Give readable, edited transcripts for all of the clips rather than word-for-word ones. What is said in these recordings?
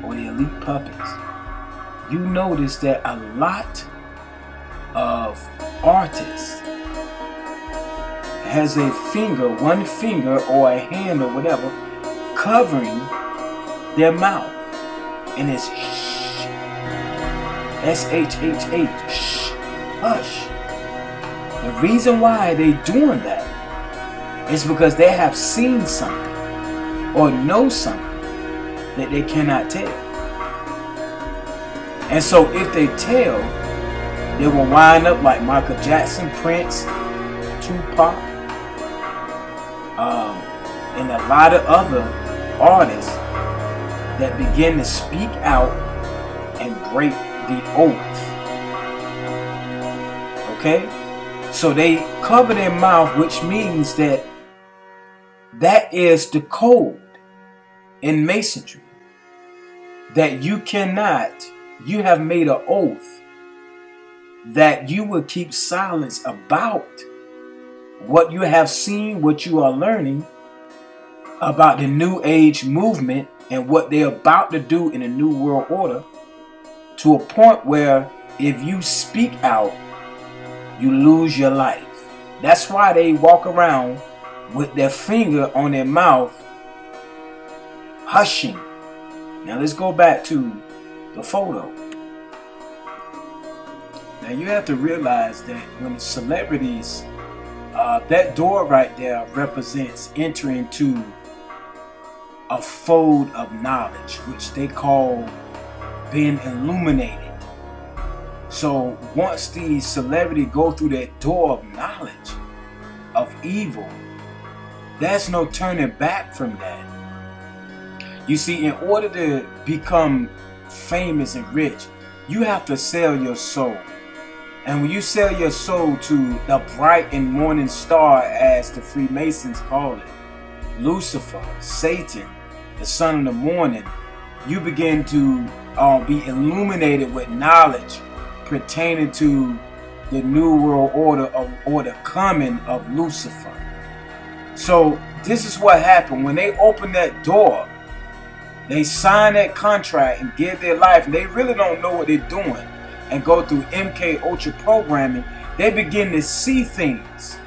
or the elite puppets, you notice that a lot of artists has a finger, one finger or a hand or whatever, covering their mouth. And it's shh, S-H-H-H, shh, hush. The reason why they doing that is because they have seen something or know something that they cannot tell. And so if they tell, they will wind up like Michael Jackson, Prince, Tupac, and a lot of other artists that begin to speak out and break the oath. Okay? So they cover their mouth, which means that is the code in masonry. That you have made an oath that you will keep silence about what you have seen, what you are learning about the New Age movement and what they're about to do in the New World Order, to a point where if you speak out, you lose your life. That's why they walk around with their finger on their mouth, hushing. Now let's go back to the photo. Now you have to realize that when celebrities, that door right there represents entering to a fold of knowledge, which they call being illuminated. So once these celebrities go through that door of knowledge of evil, there's no turning back from that. You see, in order to become famous and rich, you have to sell your soul. And when you sell your soul to the bright and morning star, as the Freemasons call it, Lucifer, Satan, the son of the morning, you begin to be illuminated with knowledge pertaining to the New World Order or the coming of Lucifer. So this is what happened when they open that door. They sign that contract and give their life, and they really don't know what they're doing, and go through MK Ultra programming. They begin to see things.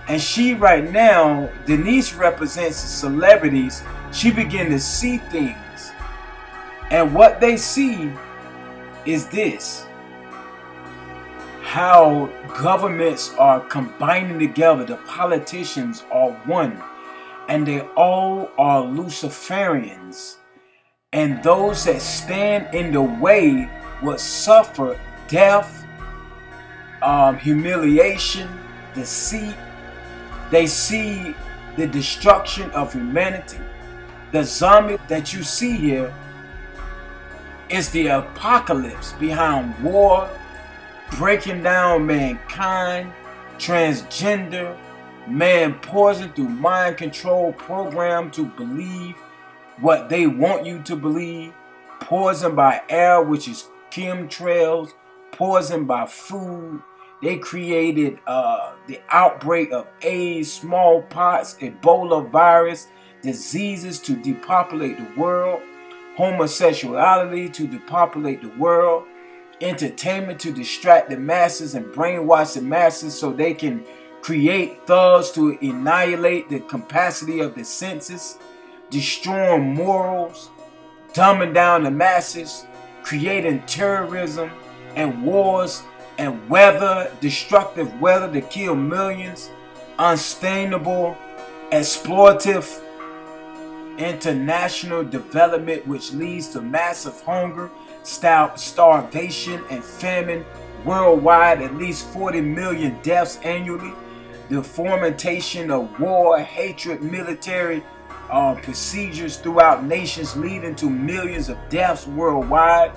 And she right now, Denise represents the celebrities. She begin to see things. And what they see is this: how governments are combining together. The politicians are one, and they all are Luciferians. And those that stand in the way will suffer death, humiliation, deceit. They see the destruction of humanity. The zombie that you see here is the apocalypse behind war, breaking down mankind, transgender, man poisoned through mind control program to believe what they want you to believe, poisoned by air, which is chemtrails, poisoned by food. They created the outbreak of AIDS, smallpox, Ebola virus, diseases to depopulate the world, homosexuality to depopulate the world, entertainment to distract the masses and brainwash the masses so they can create thugs to annihilate the capacity of the senses, destroying morals, dumbing down the masses, creating terrorism and wars and weather, destructive weather to kill millions, unsustainable, exploitative international development which leads to massive hunger, starvation, and famine worldwide, at least 40 million deaths annually, the fomentation of war, hatred, military procedures throughout nations leading to millions of deaths worldwide,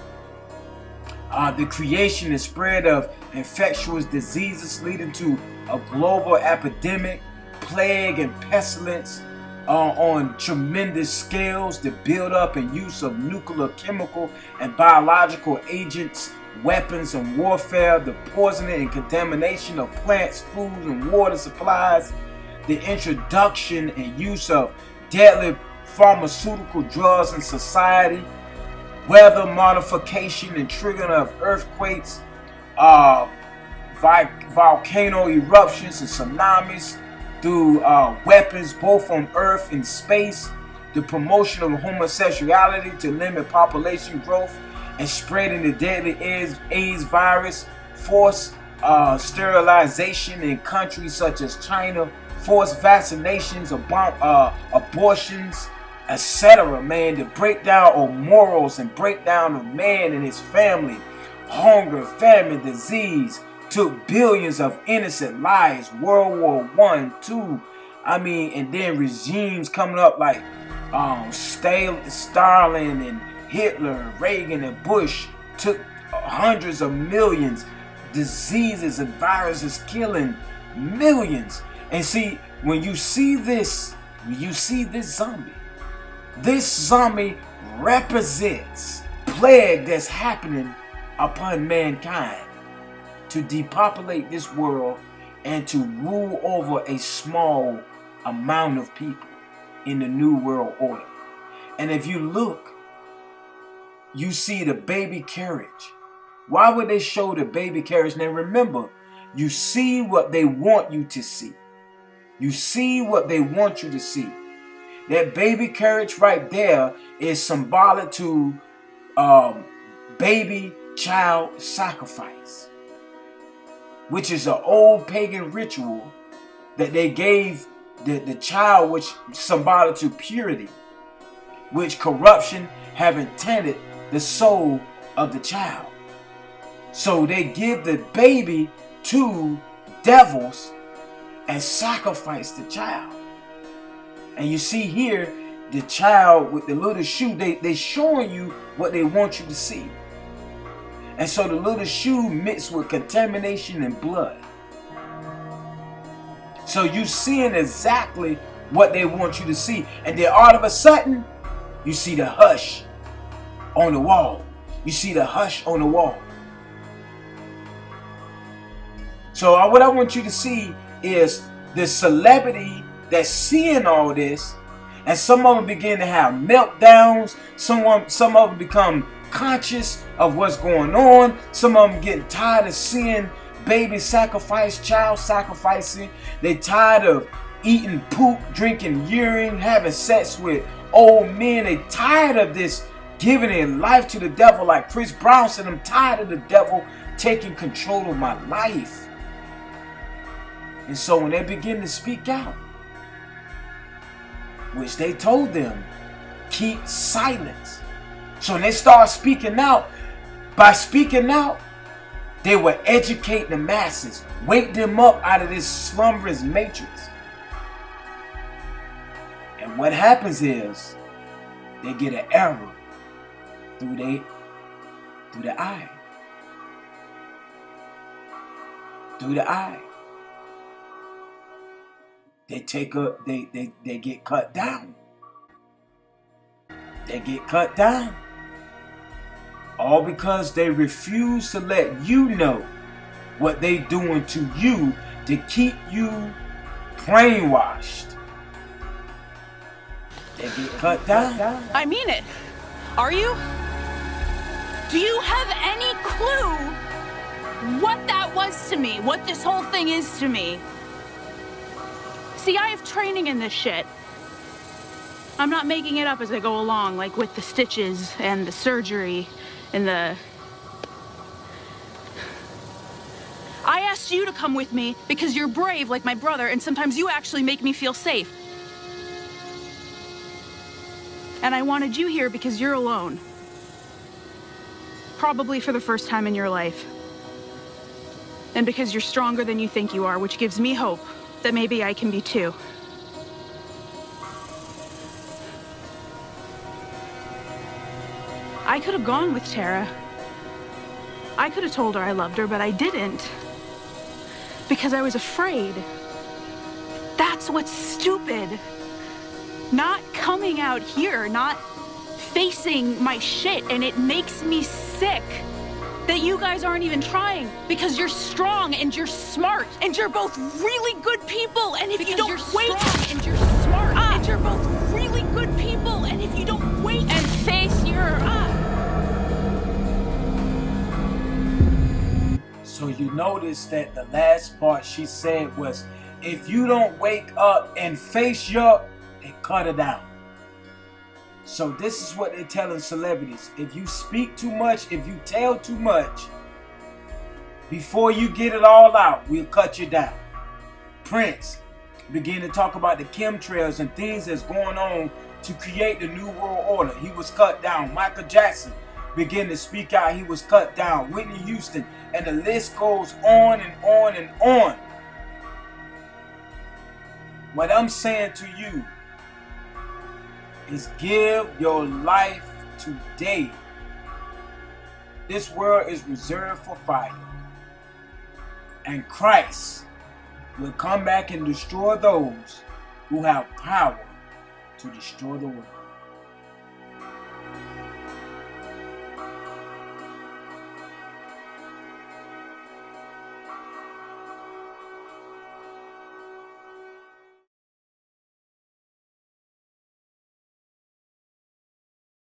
the creation and spread of infectious diseases leading to a global epidemic, plague and pestilence on tremendous scales, the buildup and use of nuclear, chemical, and biological agents, weapons and warfare, the poisoning and contamination of plants, food, and water supplies, the introduction and use of deadly pharmaceutical drugs in society, weather modification and triggering of earthquakes, volcano eruptions and tsunamis, through weapons both on Earth and space, the promotion of homosexuality to limit population growth and spreading the deadly AIDS virus, forced sterilization in countries such as China, forced vaccinations, abortions, etc. Man, the breakdown of morals and breakdown of man and his family, hunger, famine, disease, took billions of innocent lives. World War I, II, and then regimes coming up like Stalin and Hitler, Reagan and Bush took hundreds of millions. Diseases and viruses killing millions. And see, when you see this zombie, this zombie represents plague that's happening upon mankind to depopulate this world and to rule over a small amount of people in the new world order. And if you look, you see the baby carriage. Why would they show the baby carriage? Now remember, you see what they want you to see. You see what they want you to see. That baby carriage right there is symbolic to baby child sacrifice, which is an old pagan ritual that they gave the child, which symbolic to purity, which corruption have tainted the soul of the child. So they give the baby to devils and sacrifice the child. And you see here, the child with the little shoe, they showing you what they want you to see. And so the little shoe mixed with contamination and blood. So you seeing exactly what they want you to see. And then all of a sudden, you see the hush on the wall. You see the hush on the wall. So what I want you to see is the celebrity that's seeing all this, and some of them begin to have meltdowns. Some of them become conscious of what's going on. Some of them getting tired of seeing baby sacrifice, child sacrificing. They tired of eating poop, drinking urine, having sex with old men. They tired of this giving their life to the devil. Like Chris Brown said, I'm tired of the devil taking control of my life. And so when they begin to speak out, which they told them, keep silence. So when they start speaking out, by speaking out, they will educate the masses, wake them up out of this slumberous matrix. And what happens is, they get an arrow through the eye. Through the eye. They get cut down. They get cut down. All because they refuse to let you know what they doing to you to keep you brainwashed. They get cut down. I mean it. Are you? Do you have any clue what that was to me? What this whole thing is to me? See, I have training in this shit. I'm not making it up as I go along, like with the stitches and the surgery and the... I asked you to come with me because you're brave like my brother, and sometimes you actually make me feel safe. And I wanted you here because you're alone. Probably for the first time in your life. And because you're stronger than you think you are, which gives me hope that maybe I can be too. I could have gone with Tara. I could have told her I loved her, but I didn't. Because I was afraid. That's what's stupid. Not coming out here, not facing my shit, and it makes me sick that you guys aren't even trying, because you're strong and you're smart and you're both really good people, and if you don't wait and you're smart and you're both really good people, and if you don't wait and face your you notice that the last part she said was, if you don't wake up and face your, and cut it down. So this is what they're telling celebrities. If you speak too much, if you tell too much, before you get it all out, we'll cut you down. Prince began to talk about the chemtrails and things that's going on to create the New World Order. He was cut down. Michael Jackson began to speak out. He was cut down. Whitney Houston. And the list goes on and on and on. What I'm saying to you is give your life today. This world is reserved for fire. And Christ will come back and destroy those who have power to destroy the world.